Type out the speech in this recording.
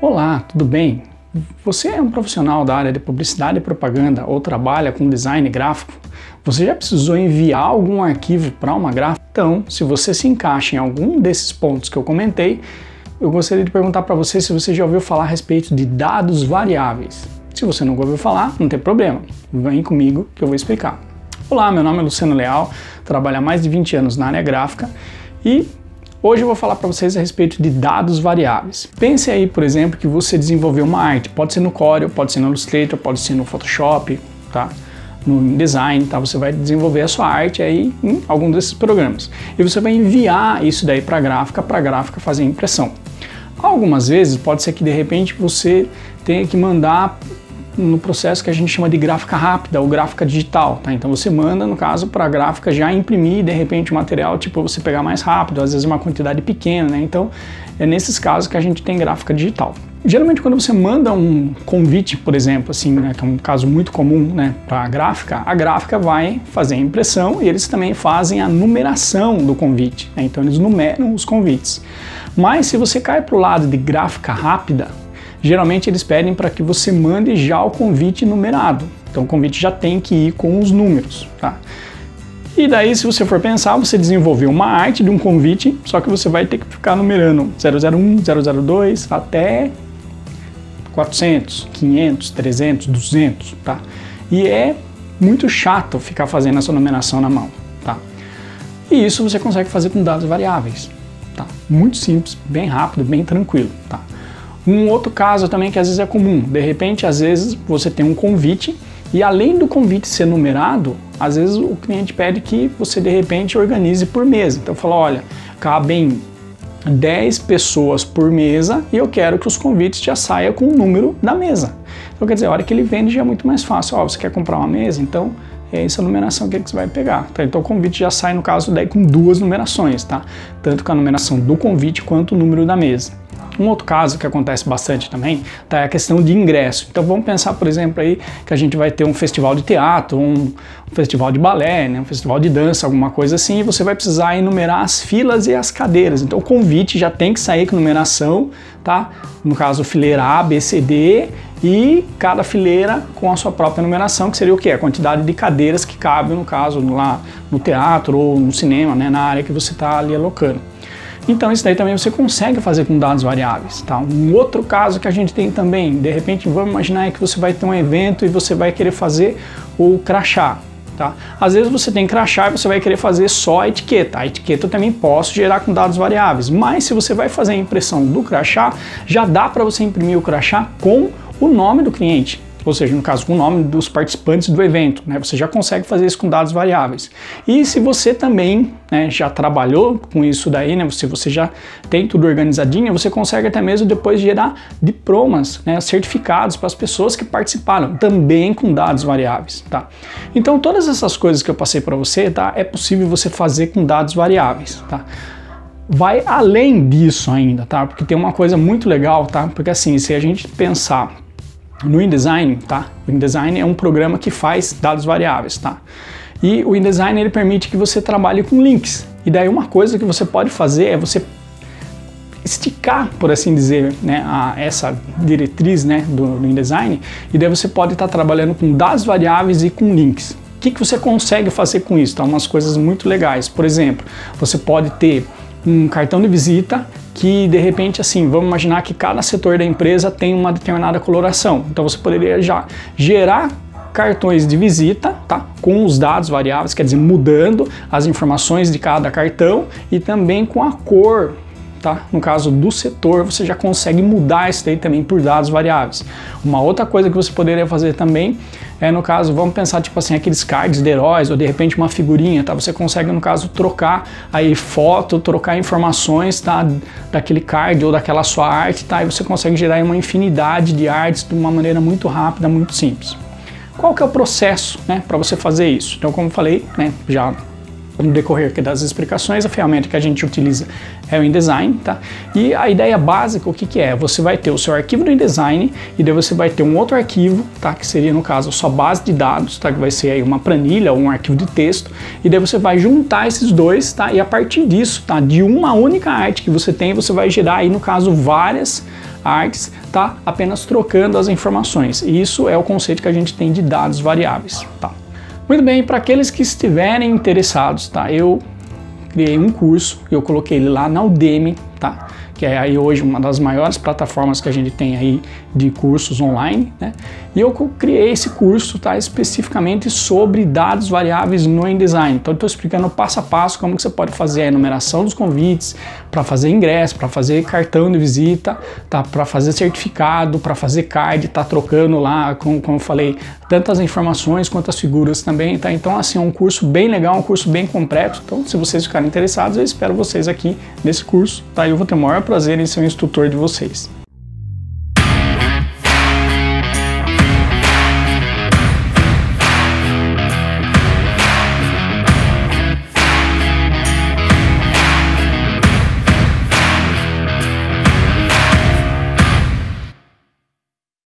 Olá, tudo bem? Você é um profissional da área de publicidade e propaganda ou trabalha com design gráfico? Você já precisou enviar algum arquivo para uma gráfica? Então, se você se encaixa em algum desses pontos que eu comentei, eu gostaria de perguntar para você se você já ouviu falar a respeito de dados variáveis. Se você nunca ouviu falar, não tem problema, vem comigo que eu vou explicar. Olá, meu nome é Luciano Leal, trabalho há mais de 20 anos na área gráfica e hoje eu vou falar para vocês a respeito de dados variáveis. Pense aí, por exemplo, que você desenvolveu uma arte, pode ser no Corel, pode ser no Illustrator, pode ser no Photoshop, tá? No InDesign, tá? Você vai desenvolver a sua arte aí em algum desses programas. E você vai enviar isso daí para a gráfica fazer a impressão. Algumas vezes pode ser que de repente você tenha que mandar no processo que a gente chama de gráfica rápida ou gráfica digital, tá? Então você manda, no caso, para a gráfica já imprimir de repente o material, tipo você pegar mais rápido, às vezes uma quantidade pequena, né? Então é nesses casos que a gente tem gráfica digital. Geralmente quando você manda um convite, por exemplo, assim, né, que é um caso muito comum, né, para a gráfica vai fazer a impressão e eles também fazem a numeração do convite, né? Então eles numeram os convites. Mas se você cai para o lado de gráfica rápida, geralmente eles pedem para que você mande já o convite numerado. Então o convite já tem que ir com os números, tá? E daí, se você for pensar, você desenvolveu uma arte de um convite, só que você vai ter que ficar numerando 001, 002 até 400, 500, 300, 200, tá? E é muito chato ficar fazendo essa numeração na mão, tá? E isso você consegue fazer com dados variáveis, tá? Muito simples, bem rápido, bem tranquilo, tá? Um outro caso também que às vezes é comum, de repente, às vezes você tem um convite e além do convite ser numerado, às vezes o cliente pede que você de repente organize por mesa. Então fala, olha, cabem 10 pessoas por mesa e eu quero que os convites já saiam com o número da mesa. Então quer dizer, a hora que ele vende já é muito mais fácil. Ó, você quer comprar uma mesa? Então é essa numeração que você vai pegar. Tá? Então o convite já sai, no caso, daí com duas numerações, tá? Tanto com a numeração do convite quanto o número da mesa. Um outro caso que acontece bastante também, tá, é a questão de ingresso. Então vamos pensar, por exemplo, aí que a gente vai ter um festival de teatro, um festival de balé, né, um festival de dança, alguma coisa assim, e você vai precisar enumerar as filas e as cadeiras. Então o convite já tem que sair com numeração, tá? No caso, fileira A, B, C, D, e cada fileira com a sua própria numeração, que seria o quê? A quantidade de cadeiras que cabe, no caso, lá no teatro ou no cinema, né, na área que você está ali alocando. Então isso daí também você consegue fazer com dados variáveis, tá? Um outro caso que a gente tem também, de repente vamos imaginar que você vai ter um evento e você vai querer fazer o crachá, tá? Às vezes você tem crachá e você vai querer fazer só a etiqueta. A etiqueta eu também posso gerar com dados variáveis, mas se você vai fazer a impressão do crachá, já dá para você imprimir o crachá com o nome do cliente. Ou seja, no caso, com o nome dos participantes do evento, né? Você já consegue fazer isso com dados variáveis. E se você também, né, já trabalhou com isso daí, né? Se você já tem tudo organizadinho, você consegue até mesmo depois gerar diplomas, né, certificados para as pessoas que participaram, também com dados variáveis, tá? Então, todas essas coisas que eu passei para você, tá? É possível você fazer com dados variáveis, tá? Vai além disso ainda, tá? Porque tem uma coisa muito legal, tá? Porque assim, se a gente pensar no InDesign, tá? O InDesign é um programa que faz dados variáveis, tá? E o InDesign ele permite que você trabalhe com links. E daí uma coisa que você pode fazer é você esticar, por assim dizer, né, essa diretriz, né, do InDesign, e daí você pode estar trabalhando com dados variáveis e com links. O que você consegue fazer com isso? Tá? Umas coisas muito legais. Por exemplo, você pode ter um cartão de visita que de repente, assim, vamos imaginar que cada setor da empresa tem uma determinada coloração. Então você poderia já gerar cartões de visita, tá? Com os dados variáveis, quer dizer, mudando as informações de cada cartão e também com a cor, tá? No caso do setor, você já consegue mudar isso daí também por dados variáveis. Uma outra coisa que você poderia fazer também é, no caso, vamos pensar tipo assim, aqueles cards de heróis ou de repente uma figurinha, tá? Você consegue, no caso, trocar aí foto, trocar informações, tá? Daquele card ou daquela sua arte, tá? E você consegue gerar uma infinidade de artes de uma maneira muito rápida, muito simples. Qual que é o processo, né, para você fazer isso? Então, como eu falei, né, já no decorrer aqui das explicações, a ferramenta que a gente utiliza é o InDesign, tá? E a ideia básica, o que que é? Você vai ter o seu arquivo do InDesign e daí você vai ter um outro arquivo, tá? Que seria, no caso, a sua base de dados, tá? Que vai ser aí uma planilha ou um arquivo de texto, e daí você vai juntar esses dois, tá? E a partir disso, tá? De uma única arte que você tem, você vai gerar aí, no caso, várias artes, tá apenas trocando as informações. E isso é o conceito que a gente tem de dados variáveis, tá? Muito bem, para aqueles que estiverem interessados, tá? Eu criei um curso, eu coloquei ele lá na Udemy, tá? Que é aí hoje uma das maiores plataformas que a gente tem aí de cursos online, né? E eu criei esse curso, tá? Especificamente sobre dados variáveis no InDesign. Então eu estou explicando passo a passo como que você pode fazer a enumeração dos convites, para fazer ingresso, para fazer cartão de visita, tá? Para fazer certificado, para fazer card, tá trocando lá, como eu falei, tantas informações quanto as figuras também, tá? Então assim, é um curso bem legal, um curso bem completo. Então se vocês ficarem interessados, eu espero vocês aqui nesse curso, tá? Eu vou ter o maior prazer em ser o instrutor de vocês.